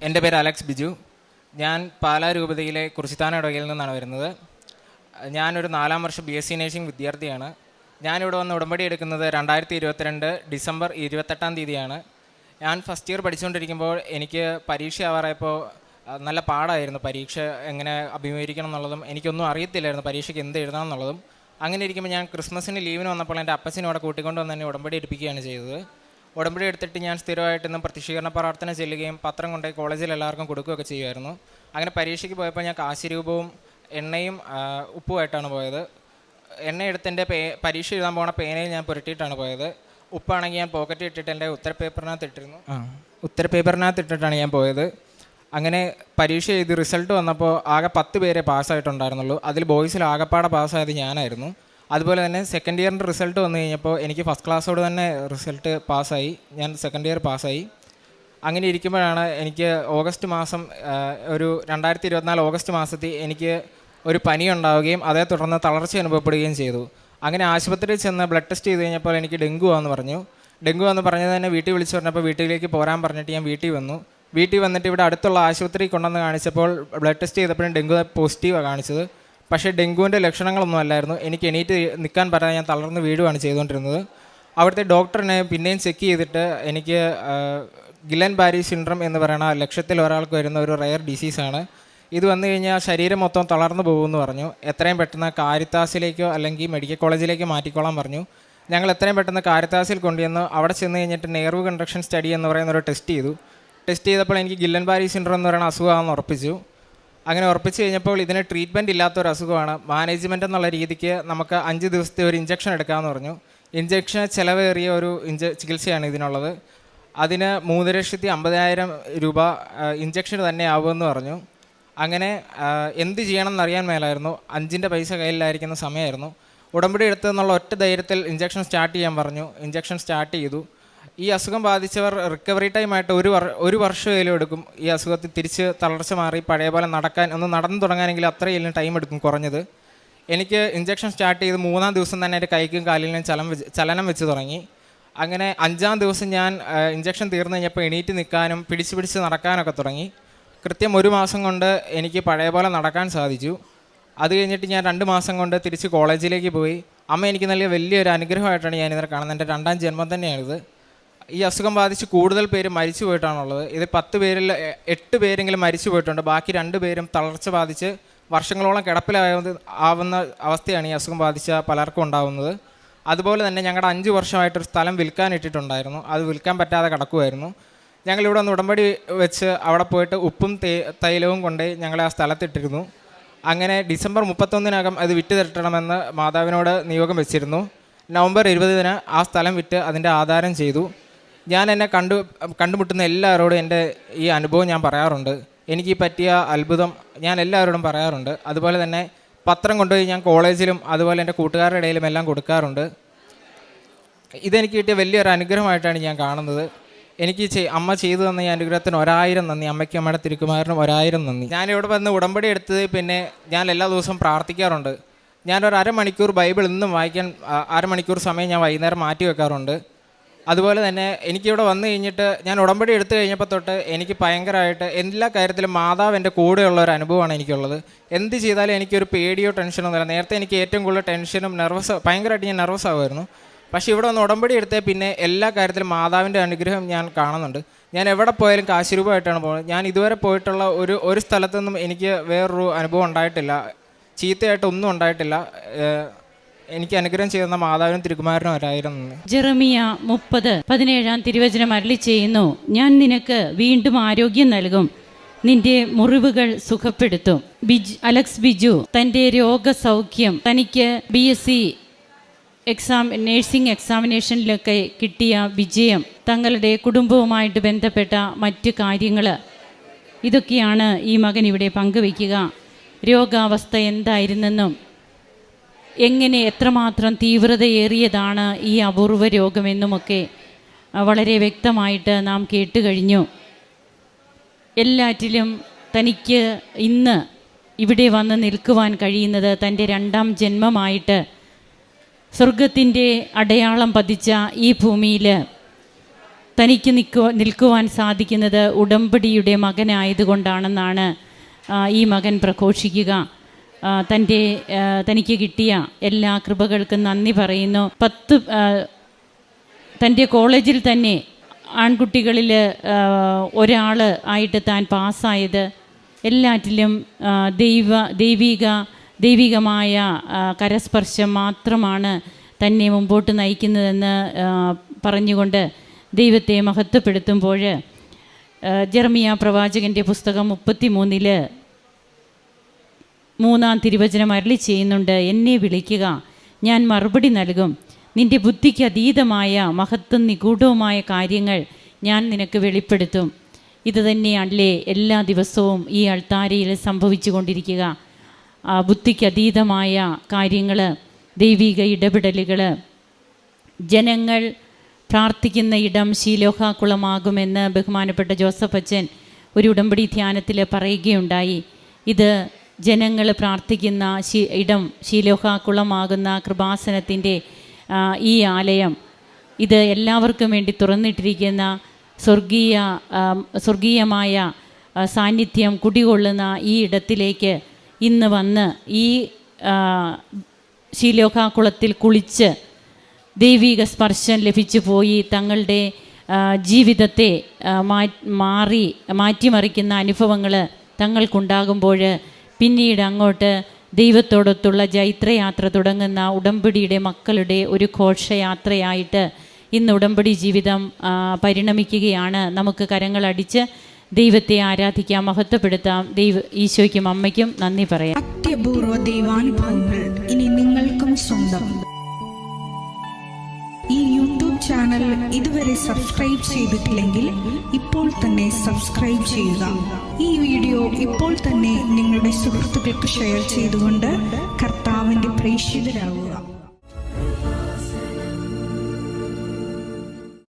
എൻ്റെ പേര് അലക്സ് ബിജു. ഞാൻ പാലാ രൂപതയിലെ കുറിച്ചിത്താന ഇടവകയിൽ നിന്നാണ് വരുന്നത്. ഞാനൊരു 4ാം വർഷ BSc നേഴ്സിംഗ് വിദ്യാർത്ഥിയാണ്. ഞാനിവിടെ വന്ന് ഉടമ്പടി എടുക്കുന്നത് 2022 ഡിസംബർ 28-ാം തീയതിയാണ്. ഞാൻ ഫസ്റ്റ് ഇയർ പഠിച്ചുകൊണ്ടിരിക്കുമ്പോൾ എനിക്ക് പരീക്ഷ ആവാറായപ്പോൾ നല്ല പാടായിരുന്നു. പരീക്ഷ എങ്ങനെ അഭിമുഖീകരിക്കണം എന്നുള്ളതും എനിക്കൊന്നും അറിയത്തില്ലായിരുന്നു, പരീക്ഷയ്ക്ക് എന്ത് എഴുതണം എന്നുള്ളതും. അങ്ങനെ ഇരിക്കുമ്പോൾ ഞാൻ ക്രിസ്മസിന് ലീവിന് വന്നപ്പോൾ എൻ്റെ അപ്പച്ചനും അവിടെ കൂട്ടിക്കൊണ്ട് വന്ന് തന്നെ ഉടമ്പടി എടുപ്പിക്കുകയാണ് ചെയ്തത്. ഉടമ്പടി എടുത്തിട്ട് ഞാൻ സ്ഥിരമായിട്ട് ഇന്നും പ്രത്യക്ഷീകരണ പ്രാർത്ഥന ചെല്ലുകയും പത്രം കൊണ്ടുപോയി കോളേജിൽ എല്ലാവർക്കും കൊടുക്കുകയൊക്കെ ചെയ്യുമായിരുന്നു. അങ്ങനെ പരീക്ഷയ്ക്ക് പോയപ്പോൾ ഞാൻ കാശിരൂപവും എണ്ണയും ഉപ്പുമായിട്ടാണ് പോയത്. എണ്ണ എടുത്ത് എൻ്റെ പരീക്ഷ എഴുതാൻ പോകുന്ന പേനയിൽ ഞാൻ പുരട്ടിയിട്ടാണ് പോയത്. ഉപ്പാണെങ്കിൽ ഞാൻ പോക്കറ്റ് ഇട്ടിട്ട് എൻ്റെ ഉത്തരപേപ്പറിനകത്ത് ഇട്ടിട്ടാണ് ഞാൻ പോയത്. അങ്ങനെ പരീക്ഷ എഴുതി റിസൾട്ട് വന്നപ്പോൾ ആകെ 10 പേരെ പാസ്സായിട്ടുണ്ടായിരുന്നുള്ളൂ. അതിൽ ബോയ്സിൽ ആകെപ്പാടെ പാസ്സായത് ഞാനായിരുന്നു. അതുപോലെ തന്നെ സെക്കൻഡ് ഇയറിൻ്റെ റിസൾട്ട് വന്നു കഴിഞ്ഞപ്പോൾ എനിക്ക് ഫസ്റ്റ് ക്ലാസ്സോട് തന്നെ റിസൾട്ട് പാസ്സായി. ഞാൻ സെക്കൻഡ് ഇയർ പാസ്സായി. അങ്ങനെ ഇരിക്കുമ്പോഴാണ് എനിക്ക് ഓഗസ്റ്റ് മാസം ഒരു 2024 ഓഗസ്റ്റ് മാസത്തിൽ എനിക്ക് ഒരു പനി ഉണ്ടാവുകയും അതേ തുടർന്ന് തളർച്ച അനുഭവപ്പെടുകയും ചെയ്തു. അങ്ങനെ ആശുപത്രിയിൽ ചെന്ന് ബ്ലഡ് ടെസ്റ്റ് ചെയ്ത് കഴിഞ്ഞപ്പോൾ എനിക്ക് ഡെങ്കു ആണെന്ന് പറഞ്ഞു. ഡെങ്കു എന്ന് പറഞ്ഞത് തന്നെ വീട്ടിൽ വിളിച്ച് പറഞ്ഞപ്പോൾ വീട്ടിലേക്ക് പോരാൻ പറഞ്ഞിട്ട് ഞാൻ വീട്ടിൽ വന്നു. വീട്ടിൽ വന്നിട്ട് ഇവിടെ അടുത്തുള്ള ആശുപത്രി കൊണ്ടുവന്ന് കാണിച്ചപ്പോൾ ബ്ലഡ് ടെസ്റ്റ് ചെയ്തപ്പോഴും ഡെങ്കു പോസിറ്റീവാണ് കാണിച്ചത്. പക്ഷേ ഡെങ്കുവിൻ്റെ ലക്ഷണങ്ങളൊന്നും അല്ലായിരുന്നു. എനിക്ക് എണീറ്റ് നിൽക്കാൻ പറയാൻ ഞാൻ തളർന്ന് വീഴുകയാണ് ചെയ്തുകൊണ്ടിരുന്നത്. അവിടുത്തെ ഡോക്ടറിനെ പിന്നെയും ചെക്ക് ചെയ്തിട്ട് എനിക്ക് ഗില്ലൻ ബാരി സിൻഡ്രം എന്ന് പറയുന്ന 1,00,000 ഒരാൾക്ക് വരുന്ന ഒരു റെയർ ഡിസീസാണ്. ഇത് വന്നു കഴിഞ്ഞാൽ ശരീരം മൊത്തം തളർന്നു പോകുമെന്ന് പറഞ്ഞു. എത്രയും പെട്ടെന്ന് കാരിത്താസിലേക്കോ അല്ലെങ്കിൽ മെഡിക്കൽ കോളേജിലേക്കോ മാറ്റിക്കോളാൻ പറഞ്ഞു. ഞങ്ങൾ എത്രയും പെട്ടെന്ന് കാരിത്താസിൽ കൊണ്ടുവന്ന് അവിടെ ചെന്ന് കഴിഞ്ഞിട്ട് നെർവ് കണ്ടക്ഷൻ സ്റ്റഡി എന്ന് പറയുന്ന ഒരു ടെസ്റ്റ് ചെയ്തു. ടെസ്റ്റ് ചെയ്തപ്പോൾ എനിക്ക് ഗില്ലൻ ബാരി സിൻഡ്രം എന്ന് പറയുന്ന അസുഖമാണെന്ന് ഉറപ്പിച്ചു. അങ്ങനെ ഉറപ്പിച്ച് കഴിഞ്ഞപ്പോൾ ഇതിന് ട്രീറ്റ്മെൻറ്റ് ഇല്ലാത്തൊരു അസുഖമാണ്. മാനേജ്മെൻറ്റ് എന്നുള്ള രീതിക്ക് നമുക്ക് 5 ദിവസത്തെ ഒരു ഇഞ്ചക്ഷൻ എടുക്കാമെന്ന് പറഞ്ഞു. ഇഞ്ചക്ഷൻ ചിലവേറിയ ഒരു ചികിത്സയാണ് ഇതിനുള്ളത്. അതിന് 3,50,000 രൂപ ഇഞ്ചക്ഷന് തന്നെ ആവുമെന്ന് പറഞ്ഞു. അങ്ങനെ എന്ത് ചെയ്യണം എന്നറിയാൻ മേലായിരുന്നു. 5ൻ്റെ പൈസ കയ്യിലായിരിക്കുന്ന സമയമായിരുന്നു. ഉടമ്പടി എടുത്തതെന്നുള്ള ഒറ്റ ധൈര്യത്തിൽ ഇഞ്ചക്ഷൻ സ്റ്റാർട്ട് ചെയ്യാൻ പറഞ്ഞു. ഇഞ്ചക്ഷൻ സ്റ്റാർട്ട് ചെയ്തു. ഈ അസുഖം ബാധിച്ചവർ റിക്കവറി ടൈമായിട്ട് ഒരു വർഷമേലും എടുക്കും. ഈ അസുഖത്തിൽ തിരിച്ച് തളർച്ച മാറി പഴയ പോലെ നടന്നു തുടങ്ങാനെങ്കിൽ അത്രയും ടൈം എടുക്കും കുറഞ്ഞത്. എനിക്ക് ഇഞ്ചക്ഷൻ സ്റ്റാർട്ട് ചെയ്ത് 3-ാം ദിവസം തന്നെ എൻ്റെ കൈക്കും കാലിലും ചലനം വെച്ച് തുടങ്ങി. അങ്ങനെ 5-ാം ദിവസം ഞാൻ ഇഞ്ചക്ഷൻ തീർന്നു കഴിഞ്ഞപ്പോൾ എണീറ്റ് നിൽക്കാനും പിടിച്ച് നടക്കാനൊക്കെ തുടങ്ങി. കൃത്യം 1 മാസം കൊണ്ട് എനിക്ക് പഴയ പോലെ നടക്കാൻ സാധിച്ചു. അത് കഴിഞ്ഞിട്ട് ഞാൻ 2 മാസം കൊണ്ട് തിരിച്ച് കോളേജിലേക്ക് പോയി. അമ്മ എനിക്ക് നൽകിയ വലിയൊരു അനുഗ്രഹമായിട്ടാണ് ഞാനിതിനെ കാണുന്നത്. എൻ്റെ 2ാം ജന്മം തന്നെയാണിത്. ഈ അസുഖം ബാധിച്ച് കൂടുതൽ പേര് മരിച്ചു പോയിട്ടാണുള്ളത്. ഇത് 10 പേരിൽ 8 പേരെങ്കിലും മരിച്ചു പോയിട്ടുണ്ട്. ബാക്കി 2 പേരും തളർച്ച ബാധിച്ച് വർഷങ്ങളോളം കിടപ്പിലാവുന്ന അവസ്ഥയാണ് ഈ അസുഖം ബാധിച്ച പലർക്കും ഉണ്ടാകുന്നത്. അതുപോലെ തന്നെ ഞങ്ങളുടെ 5 വർഷമായിട്ടൊരു സ്ഥലം വിൽക്കാൻ ഇട്ടിട്ടുണ്ടായിരുന്നു. അത് വിൽക്കാൻ പറ്റാതെ കിടക്കുമായിരുന്നു. ഞങ്ങളിവിടെ ഒന്ന് ഉടമ്പടി വെച്ച് അവിടെ പോയിട്ട് ഉപ്പും തൈലവും കൊണ്ട് ഞങ്ങളെ ആ സ്ഥലത്തിട്ടിരുന്നു. അങ്ങനെ ഡിസംബർ 31-നകം അത് വിറ്റ് തരണമെന്ന് മാതാവിനോട് നിയോഗം വെച്ചിരുന്നു. നവംബർ 20-ന് ആ സ്ഥലം വിറ്റ് അതിൻ്റെ ആധാരം ചെയ്തു. ഞാൻ എന്നെ കണ്ടുമുട്ടുന്ന എല്ലാവരോടും എൻ്റെ ഈ അനുഭവം ഞാൻ പറയാറുണ്ട്. എനിക്ക് പറ്റിയ അത്ഭുതം ഞാൻ എല്ലാവരോടും പറയാറുണ്ട്. അതുപോലെ തന്നെ പത്രം കൊണ്ടുപോയി ഞാൻ കോളേജിലും അതുപോലെ എൻ്റെ കൂട്ടുകാരുടെ ഇടയിലും എല്ലാം കൊടുക്കാറുണ്ട്. ഇതെനിക്ക് കിട്ടിയ വലിയൊരു അനുഗ്രഹമായിട്ടാണ് ഞാൻ കാണുന്നത്. എനിക്ക് അമ്മ ചെയ്തു തന്ന ഈ അനുഗ്രഹത്തിന് 1000 നന്ദി. അമ്മയ്ക്കും അമ്മയുടെ തിരുക്കുമാരനും 1000 നന്ദി. ഞാനിവിടെ വന്ന് ഉടമ്പടി എടുത്തത് പിന്നെ ഞാൻ എല്ലാ ദിവസവും പ്രാർത്ഥിക്കാറുണ്ട്. ഞാനൊരു അരമണിക്കൂർ ബൈബിൾ ഇന്നും വായിക്കാൻ അരമണിക്കൂർ സമയം ഞാൻ വൈകുന്നേരം മാറ്റി വെക്കാറുണ്ട്. അതുപോലെ തന്നെ എനിക്കിവിടെ വന്നു കഴിഞ്ഞിട്ട് ഞാൻ ഉടമ്പടി എടുത്തു കഴിഞ്ഞപ്പോൾ തൊട്ട് എനിക്ക് ഭയങ്കരമായിട്ട് എല്ലാ കാര്യത്തിലും മാതാവ് എൻ്റെ കൂടെയുള്ള ഒരു അനുഭവമാണ് എനിക്കുള്ളത്. എന്ത് ചെയ്താലും എനിക്കൊരു പേടിയോ ടെൻഷനോ ഒന്നുമില്ല. നേരത്തെ എനിക്ക് ഏറ്റവും കൂടുതൽ ടെൻഷനും ഭയങ്കരമായിട്ട് ഞാൻ നെർവസ് ആകുമായിരുന്നു. പക്ഷേ ഇവിടെ വന്ന് ഉടമ്പടി എടുത്തേ പിന്നെ എല്ലാ കാര്യത്തിലും മാതാവിൻ്റെ അനുഗ്രഹം ഞാൻ കാണുന്നുണ്ട്. ഞാൻ എവിടെ പോയാലും കാശിരൂപമായിട്ടാണ് പോകുന്നത്. ഞാൻ ഇതുവരെ പോയിട്ടുള്ള ഒരു സ്ഥലത്തൊന്നും എനിക്ക് വേറൊരു അനുഭവം ഉണ്ടായിട്ടില്ല. ചീത്തയായിട്ടൊന്നും ഉണ്ടായിട്ടില്ല. എനിക്ക് അനുഗ്രഹം ചെയ്യുന്ന മാതാവിനും തിരുക്കുമാരനും 1000 നന്ദി. ജെറമിയ 30:17 തിരുവചനം അരുളി ചെയ്യുന്നു, ഞാൻ നിനക്ക് വീണ്ടും ആരോഗ്യം നൽകും, നിന്റെ മുറിവുകൾ സുഖപ്പെടുത്തും. അലക്സ് ബിജു തൻ്റെ രോഗസൗഖ്യം തനിക്ക് BSc നേഴ്സിംഗ് എക്സാമിനേഷനിലൊക്കെ കിട്ടിയ വിജയം, തങ്ങളുടെ കുടുംബവുമായിട്ട് ബന്ധപ്പെട്ട മറ്റ് കാര്യങ്ങൾ, ഇതൊക്കെയാണ് ഈ മകൻ ഇവിടെ പങ്കുവയ്ക്കുക. രോഗാവസ്ഥ എന്തായിരുന്നെന്നും എങ്ങനെ എത്രമാത്രം തീവ്രതയേറിയതാണ് ഈ അപൂർവ രോഗമെന്നുമൊക്കെ വളരെ വ്യക്തമായിട്ട് നാം കേട്ട് കഴിഞ്ഞു. എല്ലാറ്റിലും തനിക്ക് ഇന്ന് ഇവിടെ വന്ന് നിൽക്കുവാൻ കഴിയുന്നത് തൻ്റെ 2ാം ജന്മമായിട്ട് സ്വർഗത്തിൻ്റെ അടയാളം പതിച്ച ഈ ഭൂമിയിൽ തനിക്ക് നിൽക്കുവാൻ സാധിക്കുന്നത് ഉടമ്പടിയുടെ മകനായതുകൊണ്ടാണെന്നാണ് ഈ മകൻ പ്രഘോഷിക്കുക. തനിക്ക് കിട്ടിയ എല്ലാ കൃപകൾക്കും നന്ദി പറയുന്നു. തൻ്റെ കോളേജിൽ തന്നെ ആൺകുട്ടികളിൽ ഒരാൾ ആയിട്ട് താൻ പാസ്സായത് എല്ലാറ്റിലും ദൈവികമായ കരസ്പർശം മാത്രമാണ് തന്നെ മുമ്പോട്ട് നയിക്കുന്നതെന്ന് പറഞ്ഞുകൊണ്ട് ദൈവത്തെ മഹത്വപ്പെടുത്തുമ്പോൾ ജെറമിയ പ്രവാചകൻ്റെ പുസ്തകം 33 3-ാം തിരുവചനം അരുളി ചെയ്യുന്നുണ്ട്. എന്നെ വിളിക്കുക, ഞാൻ മറുപടി നൽകും. നിൻ്റെ ബുദ്ധിക്ക് അതീതമായ മഹത്വം നിഗൂഢവുമായ കാര്യങ്ങൾ ഞാൻ നിനക്ക് വെളിപ്പെടുത്തും. ഇത് തന്നെയാണല്ലേ എല്ലാ ദിവസവും ഈ അൾത്താരയിൽ സംഭവിച്ചു കൊണ്ടിരിക്കുക. ബുദ്ധിക്ക് അതീതമായ കാര്യങ്ങൾ, ദൈവിക ഇടപെടലുകൾ. ജനങ്ങൾ പ്രാർത്ഥിക്കുന്ന ഇടം ശീലോഹാകുളമാകുമെന്ന് ബഹുമാനപ്പെട്ട ജോസഫ് അച്ഛൻ ഒരു ഉടമ്പടി ധ്യാനത്തിൽ പറയുകയുണ്ടായി. ഇത് ജനങ്ങൾ പ്രാർത്ഥിക്കുന്ന ഇടം ശീലോഹാകുളമാകുന്ന കൃപാസനത്തിൻ്റെ ഈ ആലയം, ഇത് എല്ലാവർക്കും വേണ്ടി തുറന്നിട്ടിരിക്കുന്ന സ്വർഗീയമായ സാന്നിധ്യം കുടികൊള്ളുന്ന ഈ ഇടത്തിലേക്ക് ഇന്ന് വന്ന് ഈ ശീലോഹാകുളത്തിൽ കുളിച്ച് ദൈവിക സ്പർശം ലഭിച്ചു പോയി തങ്ങളുടെ ജീവിതത്തെ മാറ്റിമറിക്കുന്ന അനുഭവങ്ങൾ തങ്ങൾക്കുണ്ടാകുമ്പോൾ പിന്നീട് അങ്ങോട്ട് ദൈവത്തോടൊത്തുള്ള ജൈത്രയാത്ര തുടങ്ങുന്ന ഉടമ്പടിയുടെ മക്കളുടെ ഒരു ഘോഷയാത്രയായിട്ട് ഇന്ന് ഉടമ്പടി ജീവിതം പരിണമിക്കുകയാണ്. നമുക്ക് കരങ്ങളടിച്ച് ദൈവത്തെ ആരാധിക്കാം, മഹത്വപ്പെടുത്താം. ഈശോയ്ക്കും അമ്മയ്ക്കും നന്ദി പറയാം. അത്യപൂർവ ദൈവാനുഭവങ്ങൾ ഇനി നിങ്ങൾക്കും സ്വന്തം. ഈ യൂട്യൂബ് ചാനൽ ഇതുവരെ സബ്സ്ക്രൈബ് ചെയ്തിട്ടില്ലെങ്കിൽ ഇപ്പോൾ തന്നെ സബ്സ്ക്രൈബ് ചെയ്യുക. ഈ വീഡിയോ ഇപ്പോൾ തന്നെ നിങ്ങളുടെ സുഹൃത്തുക്കൾക്ക് ഷെയർ ചെയ്തുകൊണ്ട് കർത്താവിൻ്റെ പ്രേക്ഷിതരാകുക.